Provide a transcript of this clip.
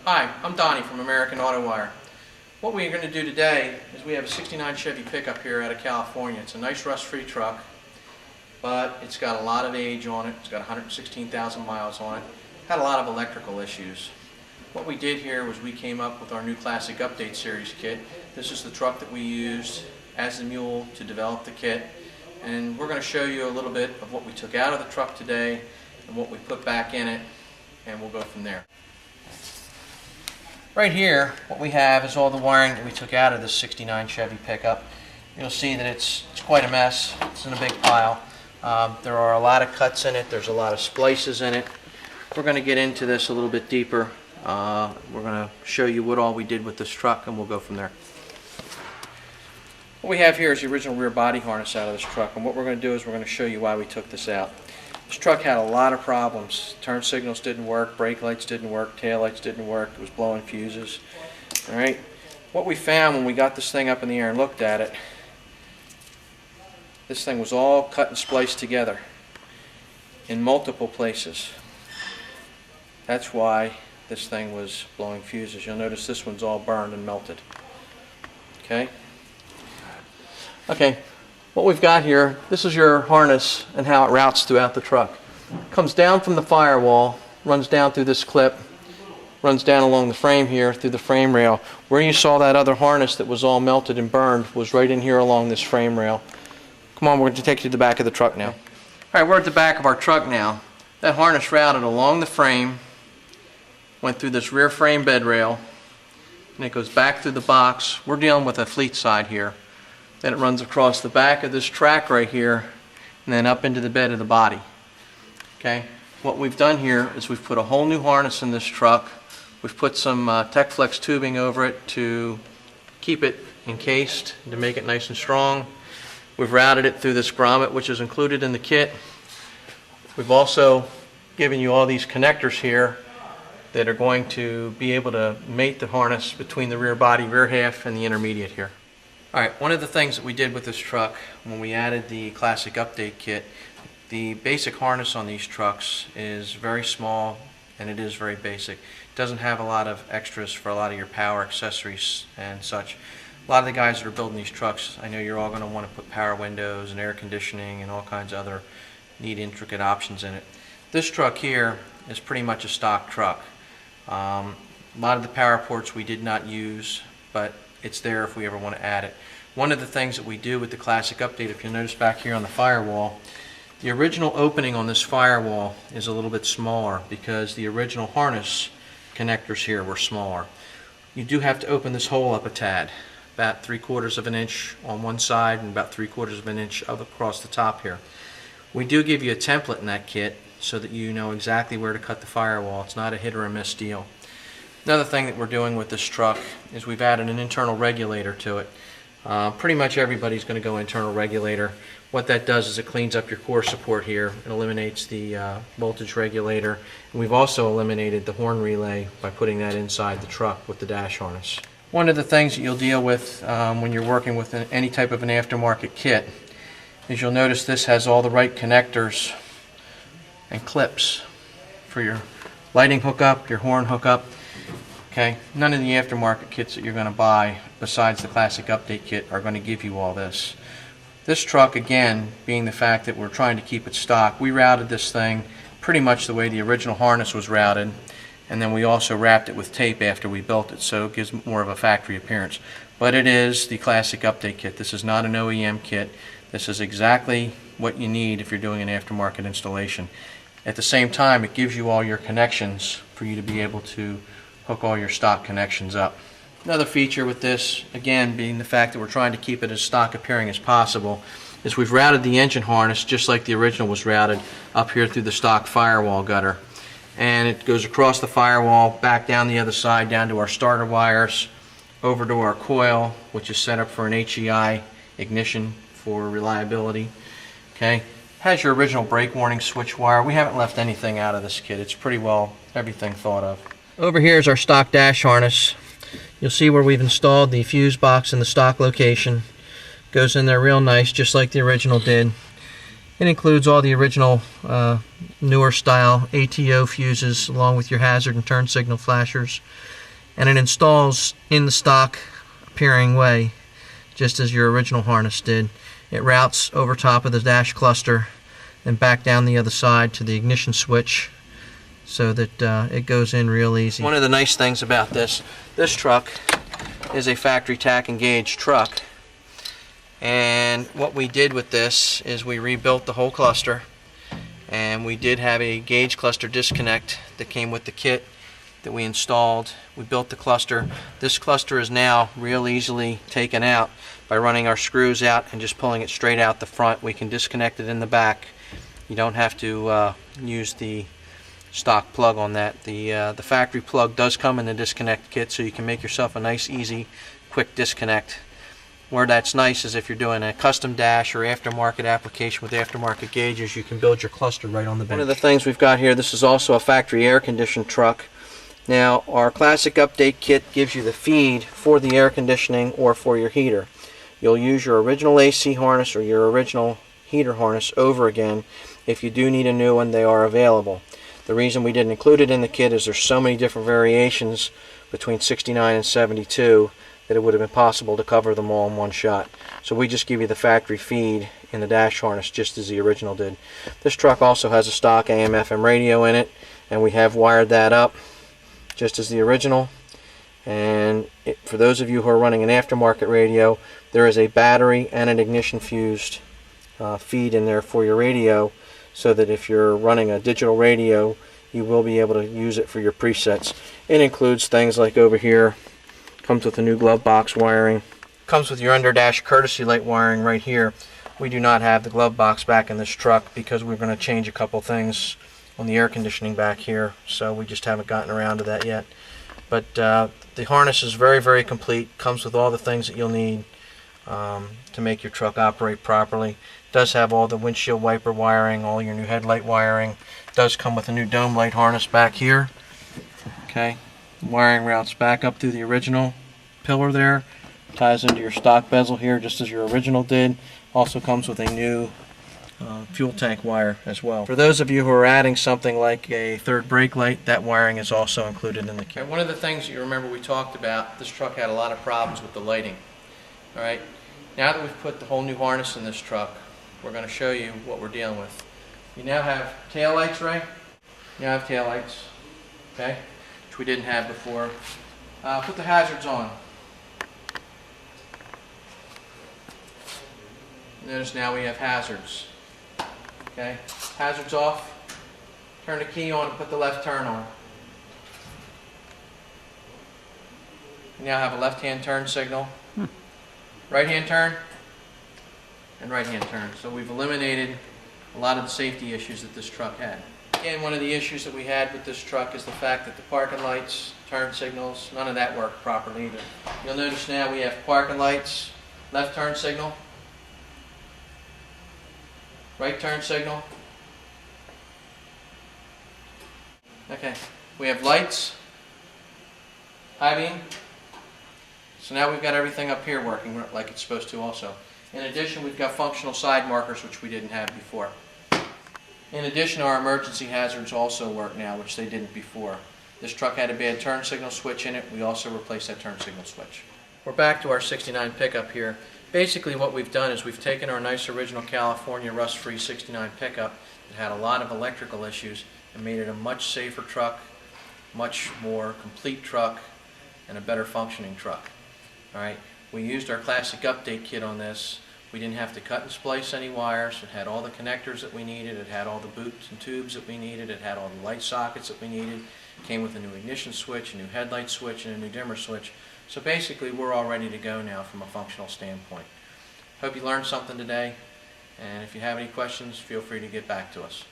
Hi, I'm Donnie from American Autowire. What we're going to do today is we have a 69 Chevy pickup here out of California. It's a nice rust-free truck, but it's got a lot of age on it. It's got 116,000 miles on it. Had a lot of electrical issues. What we did here was we came up with our new Classic Update Series kit. This is the truck that we used as the mule to develop the kit. And we're going to show you a little bit of what we took out of the truck today and what we put back in it, and we'll go from there. Right here, what we have is all the wiring that we took out of this 69 Chevy pickup. You'll see that it's quite a mess. It's in a big pile. There are a lot of cuts in it. There's a lot of splices in it. We're going to get into this a little bit deeper. We're going to show you what all we did with this truck, and we'll go from there. What we have here is the original rear body harness out of this truck, and what we're going to do is we're going to show you why we took this out. This truck had a lot of problems. Turn signals didn't work, brake lights didn't work, tail lights didn't work, it was blowing fuses. Alright, what we found when we got this thing up in the air and looked at it, this thing was all cut and spliced together in multiple places. That's why this thing was blowing fuses. You'll notice this one's all burned and melted. Okay, what we've got here, this is your harness and how it routes throughout the truck. It comes down from the firewall, runs down through this clip, runs down along the frame here through the frame rail. Where you saw that other harness that was all melted and burned was right in here along this frame rail. Come on, we're going to take you to the back of the truck now. Alright, we're at the back of our truck now. That harness routed along the frame, went through this rear frame bed rail, and it goes back through the box. We're dealing with a fleet side here. Then it runs across the back of this track right here and then up into the bed of the body. Okay, what we've done here is we've put a whole new harness in this truck. We've put some TechFlex tubing over it to keep it encased, to make it nice and strong. We've routed it through this grommet, which is included in the kit. We've also given you all these connectors here that are going to be able to mate the harness between the rear body, rear half, and the intermediate here. Alright, one of the things that we did with this truck when we added the Classic Update kit, the basic harness on these trucks is very small and it is very basic. It doesn't have a lot of extras for a lot of your power accessories and such. A lot of the guys that are building these trucks, I know you're all going to want to put power windows and air conditioning and all kinds of other neat intricate options in it. This truck here is pretty much a stock truck. A lot of the power ports we did not use, but it's there if we ever want to add it. One of the things that we do with the Classic Update, if you'll notice back here on the firewall, the original opening on this firewall is a little bit smaller because the original harness connectors here were smaller. You do have to open this hole up a tad, about 3/4 of an inch on one side and about 3/4 of an inch across the top here. We do give you a template in that kit so that you know exactly where to cut the firewall. It's not a hit or a miss deal. Another thing that we're doing with this truck is we've added an internal regulator to it. Pretty much everybody's going to go internal regulator. What that does is it cleans up your core support here. It eliminates the voltage regulator. And we've also eliminated the horn relay by putting that inside the truck with the dash harness. One of the things that you'll deal with when you're working with any type of an aftermarket kit is you'll notice this has all the right connectors and clips for your lighting hookup, your horn hookup. Okay, none of the aftermarket kits that you're going to buy besides the Classic Update kit are going to give you all this. This truck, again, being the fact that we're trying to keep it stock, we routed this thing pretty much the way the original harness was routed, and then we also wrapped it with tape after we built it, so it gives more of a factory appearance. But it is the Classic Update kit. This is not an OEM kit. This is exactly what you need if you're doing an aftermarket installation. At the same time, it gives you all your connections for you to be able to hook all your stock connections up. Another feature with this, again being the fact that we're trying to keep it as stock appearing as possible, is we've routed the engine harness just like the original was routed up here through the stock firewall gutter. And it goes across the firewall, back down the other side, down to our starter wires, over to our coil, which is set up for an HEI ignition for reliability. Okay, has your original brake warning switch wire. We haven't left anything out of this kit. It's pretty well everything thought of. Over here is our stock dash harness. You'll see where we've installed the fuse box in the stock location. Goes in there real nice, just like the original did. It includes all the original newer style ATO fuses along with your hazard and turn signal flashers, and it installs in the stock appearing way just as your original harness did. It routes over top of the dash cluster and back down the other side to the ignition switch so that it goes in real easy. One of the nice things about this truck is a factory tack and gauge truck, and what we did with this is we rebuilt the whole cluster, and we did have a gauge cluster disconnect that came with the kit that we installed. We built the cluster. This cluster is now real easily taken out by running our screws out and just pulling it straight out the front. We can disconnect it in the back. You don't have to use the stock plug on that. The factory plug does come in the disconnect kit, so you can make yourself a nice, easy, quick disconnect. Where that's nice is if you're doing a custom dash or aftermarket application with aftermarket gauges, you can build your cluster right on the bench. One of the things we've got here, this is also a factory air-conditioned truck. Now, our classic update kit gives you the feed for the air conditioning or for your heater. You'll use your original AC harness or your original heater harness over again. If you do need a new one, they are available. The reason we didn't include it in the kit is there's so many different variations between 69 and 72 that it would have been possible to cover them all in one shot. So we just give you the factory feed in the dash harness just as the original did. This truck also has a stock AM/FM radio in it, and we have wired that up just as the original. And for those of you who are running an aftermarket radio, there is a battery and an ignition fused feed in there for your radio, so that if you're running a digital radio, you will be able to use it for your presets. It includes things like over here, comes with a new glove box wiring, comes with your under dash courtesy light wiring right here. We do not have the glove box back in this truck because we're going to change a couple things on the air conditioning back here, so we just haven't gotten around to that yet. But the harness is very, very complete. Comes with all the things that you'll need to make your truck operate properly. Does have all the windshield wiper wiring, all your new headlight wiring. Does come with a new dome light harness back here. Okay, wiring routes back up through the original pillar there. Ties into your stock bezel here just as your original did. Also comes with a new fuel tank wire as well. For those of you who are adding something like a third brake light, that wiring is also included in the kit. One of the things that you remember we talked about, this truck had a lot of problems with the lighting. Alright, now that we've put the whole new harness in this truck, we're going to show you what we're dealing with. You now have tail lights, right? You now have tail lights, okay, which we didn't have before. Put the hazards on. Notice now we have hazards. Okay, hazards off. Turn the key on and put the left turn on. You now have a left-hand turn signal. Right-hand turn and right-hand turn. So we've eliminated a lot of the safety issues that this truck had. Again, one of the issues that we had with this truck is the fact that the parking lights, turn signals, none of that worked properly either. You'll notice now we have parking lights, left turn signal, right turn signal. Okay, we have lights, high beam. So now we've got everything up here working like it's supposed to also. In addition, we've got functional side markers, which we didn't have before. In addition, our emergency hazards also work now, which they didn't before. This truck had a bad turn signal switch in it. We also replaced that turn signal switch. We're back to our 69 pickup here. Basically what we've done is we've taken our nice original California rust-free 69 pickup that had a lot of electrical issues and made it a much safer truck, much more complete truck, and a better functioning truck. Alright, we used our classic update kit on this. We didn't have to cut and splice any wires. It had all the connectors that we needed. It had all the boots and tubes that we needed. It had all the light sockets that we needed. It came with a new ignition switch, a new headlight switch, and a new dimmer switch. So basically we're all ready to go now from a functional standpoint. Hope you learned something today, and if you have any questions, feel free to get back to us.